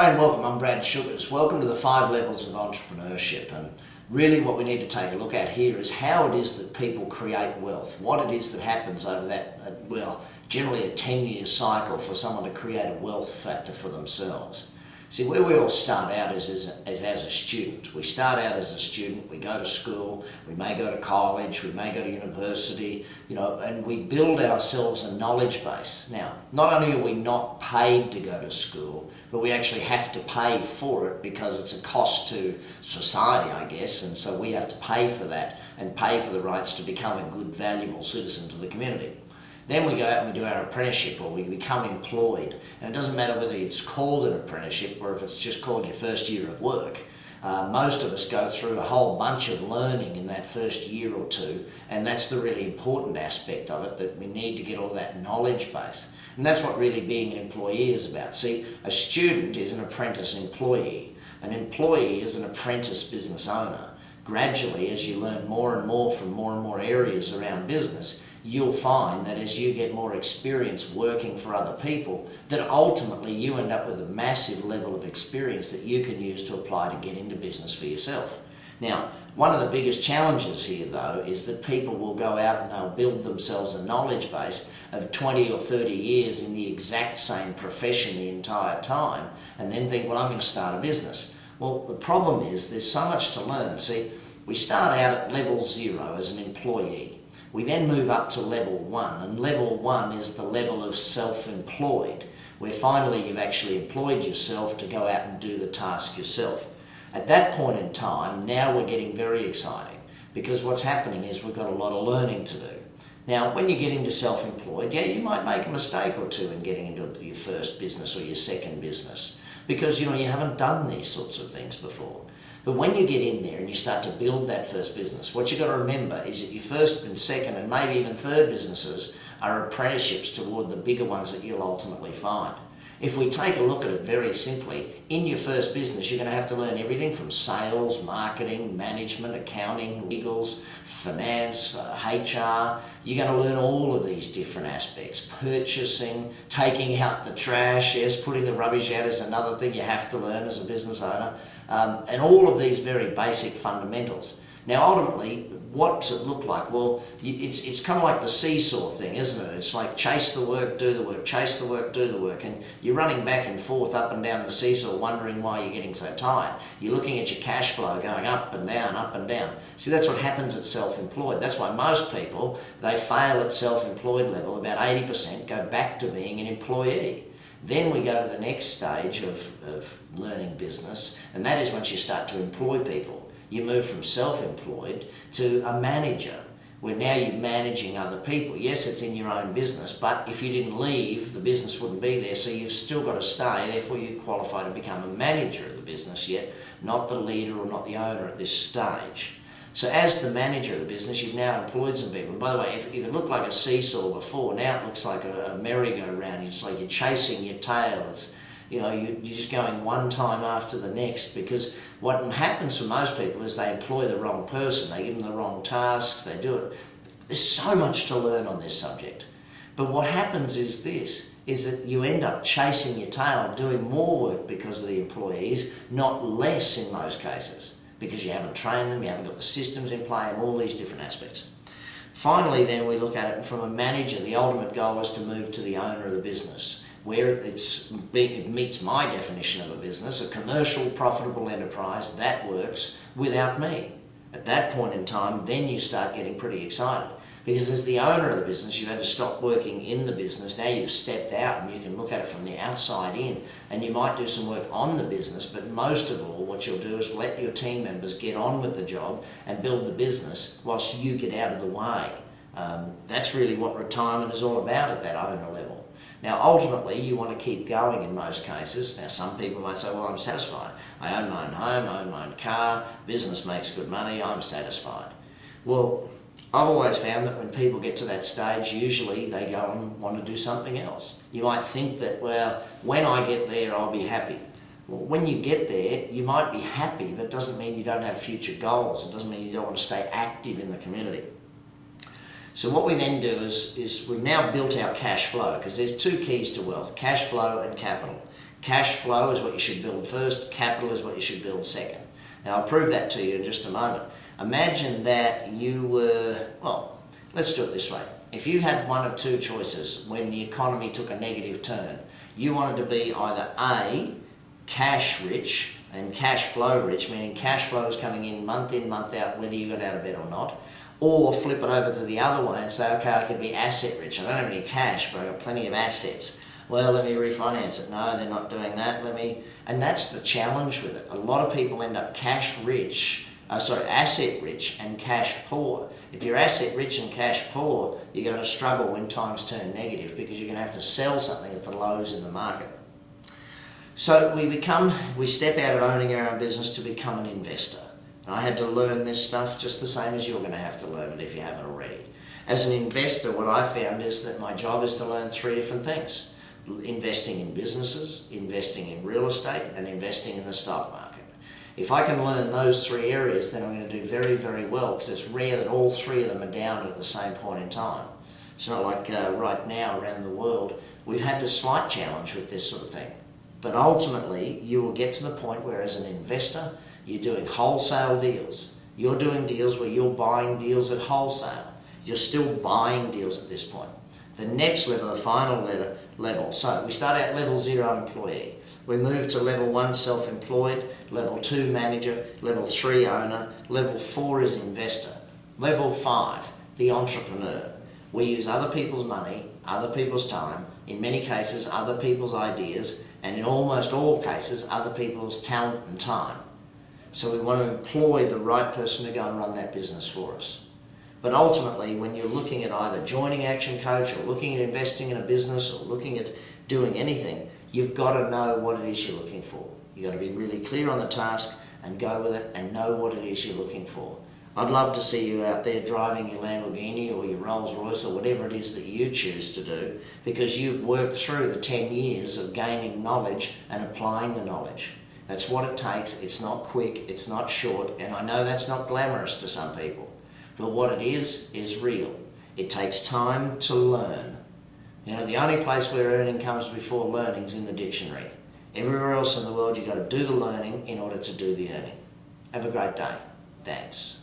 Hi and welcome, I'm Brad Sugars. Welcome to the 5 levels of entrepreneurship, and really what we need to take a look at here is how it is that people create wealth, what it is that happens over that, generally a 10-year cycle for someone to create a wealth factor for themselves. See, where we all start out is as a student. We start out as a student, we go to school, we may go to college, we may go to university, and we build ourselves a knowledge base. Now, not only are we not paid to go to school, but we actually have to pay for it because it's a cost to society, I guess, and so we have to pay for that and pay for the rights to become a good, valuable citizen to the community. Then we go out and we do our apprenticeship, or we become employed. And it doesn't matter whether it's called an apprenticeship or if it's just called your first year of work. Most of us go through a whole bunch of learning in that first year or two, and that's the really important aspect of it, that we need to get all that knowledge base. And that's what really being an employee is about. See, a student is an apprentice employee. An employee is an apprentice business owner. Gradually, as you learn more and more from more and more areas around business, you'll find that as you get more experience working for other people, that ultimately you end up with a massive level of experience that you can use to apply to get into business for yourself. Now, one of the biggest challenges here though is that people will go out and they'll build themselves a knowledge base of 20 or 30 years in the exact same profession the entire time, and then think, well, I'm going to start a business. Well, the problem is there's so much to learn. See, we start out at level 0 as an employee. We then move up to level 1, and level 1 is the level of self-employed, where finally you've actually employed yourself to go out and do the task yourself. At that point in time, now we're getting very exciting, because what's happening is we've got a lot of learning to do. Now, when you get into self-employed, yeah, you might make a mistake or two in getting into your first business or your second business, because you haven't done these sorts of things before. But when you get in there and you start to build that first business, what you've got to remember is that your first and second and maybe even third businesses are apprenticeships toward the bigger ones that you'll ultimately find. If we take a look at it very simply, in your first business you're going to have to learn everything from sales, marketing, management, accounting, legals, finance, HR. You're going to learn all of these different aspects. Purchasing, taking out the trash, yes, putting the rubbish out is another thing you have to learn as a business owner. And all of these very basic fundamentals. Now ultimately, what does it look like? Well, it's kind of like the seesaw thing, isn't it? It's like chase the work, do the work, chase the work, do the work, and you're running back and forth up and down the seesaw wondering why you're getting so tired. You're looking at your cash flow going up and down, up and down. See, that's what happens at self-employed. That's why most people, they fail at self-employed level. About 80% go back to being an employee. Then we go to the next stage of learning business, and that is once you start to employ people. You move from self-employed to a manager, where now you're managing other people. Yes, it's in your own business, but if you didn't leave, the business wouldn't be there, so you've still got to stay. Therefore, you qualify to become a manager of the business, yet not the leader or not the owner at this stage. So as the manager of the business, you've now employed some people. And by the way, if it looked like a seesaw before, now it looks like a merry-go-round. It's like you're chasing your tail. It's, you're just going one time after the next, because what happens for most people is they employ the wrong person. They give them the wrong tasks. They do it. There's so much to learn on this subject. But what happens is that you end up chasing your tail, doing more work because of the employees, not less in most cases, because you haven't trained them, you haven't got the systems in play, and all these different aspects. Finally, then, we look at it from a manager. The ultimate goal is to move to the owner of the business, where it meets my definition of a business, a commercial, profitable enterprise that works without me. At that point in time, then you start getting pretty excited. Because as the owner of the business, you've had to stop working in the business. Now you've stepped out and you can look at it from the outside in, and you might do some work on the business, but most of all what you'll do is let your team members get on with the job and build the business whilst you get out of the way. That's really what retirement is all about at that owner level. Now ultimately you want to keep going in most cases. Now some people might say, well, I'm satisfied. I own my own home, I own my own car, business makes good money, I'm satisfied. Well, I've always found that when people get to that stage, usually they go and want to do something else. You might think that, well, when I get there, I'll be happy. Well, when you get there, you might be happy, but it doesn't mean you don't have future goals. It doesn't mean you don't want to stay active in the community. So what we then do is we've now built our cash flow, because there's two keys to wealth, cash flow and capital. Cash flow is what you should build first, capital is what you should build second. Now I'll prove that to you in just a moment. Imagine that you were, well, let's do it this way. If you had one of two choices when the economy took a negative turn, you wanted to be either A, cash rich and cash flow rich, meaning cash flow is coming in, month out, whether you got out of bed or not, or flip it over to the other way and say, okay, I could be asset rich. I don't have any cash, but I've got plenty of assets. Well, let me refinance it. No, they're not doing that. And that's the challenge with it. A lot of people end up asset rich and cash poor. If you're asset rich and cash poor, you're going to struggle when times turn negative because you're going to have to sell something at the lows in the market. So we step out of owning our own business to become an investor. And I had to learn this stuff just the same as you're going to have to learn it if you haven't already. As an investor, what I found is that my job is to learn three different things. Investing in businesses, investing in real estate, and investing in the stock market. If I can learn those three areas, then I'm going to do very, very well, because it's rare that all three of them are down at the same point in time. It's not like right now around the world, we've had a slight challenge with this sort of thing. But ultimately, you will get to the point where as an investor, you're doing wholesale deals. You're doing deals where you're buying deals at wholesale. You're still buying deals at this point. The next level, the final level. So we start at level 0 employee. We move to level 1 self-employed, level 2 manager, level 3 owner, level 4 is investor. Level 5, the entrepreneur. We use other people's money, other people's time, in many cases other people's ideas, and in almost all cases other people's talent and time. So we want to employ the right person to go and run that business for us. But ultimately, when you're looking at either joining ActionCOACH or looking at investing in a business or looking at doing anything, you've got to know what it is you're looking for. You've got to be really clear on the task and go with it and know what it is you're looking for. I'd love to see you out there driving your Lamborghini or your Rolls Royce or whatever it is that you choose to do, because you've worked through the 10 years of gaining knowledge and applying the knowledge. That's what it takes. It's not quick, it's not short, and I know that's not glamorous to some people. But what it is real. It takes time to learn. You know, the only place where earning comes before learning is in the dictionary. Everywhere else in the world, you've got to do the learning in order to do the earning. Have a great day. Thanks.